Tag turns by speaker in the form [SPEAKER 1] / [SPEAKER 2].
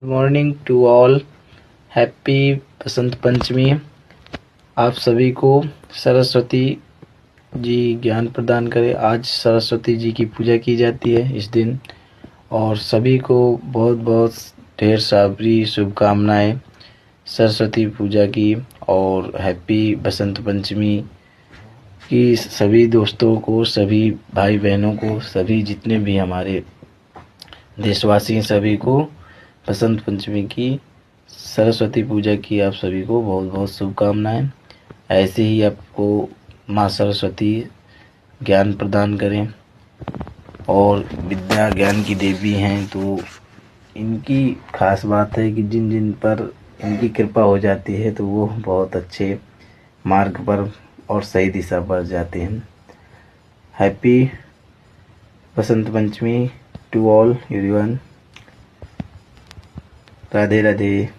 [SPEAKER 1] Good morning to all. Happy Basant Panchami. आप सभी को सरस्वती जी ज्ञान प्रदान करें। आज सरस्वती जी की पूजा की जाती है इस दिन, और सभी को बहुत बहुत ढेर सारी शुभकामनाएं सरस्वती पूजा की। और हैप्पी बसंत पंचमी की सभी दोस्तों को, सभी भाई बहनों को, सभी जितने भी हमारे देशवासी हैं सभी को बसंत पंचमी की, सरस्वती पूजा की आप सभी को बहुत बहुत शुभकामनाएं। ऐसे ही आपको माँ सरस्वती ज्ञान प्रदान करें, और विद्या ज्ञान की देवी हैं, तो इनकी खास बात है कि जिन जिन पर इनकी कृपा हो जाती है तो वो बहुत अच्छे मार्ग पर और सही दिशा पर जाते हैं। Happy Basant Panchami to all everyone. Radhe Radhe.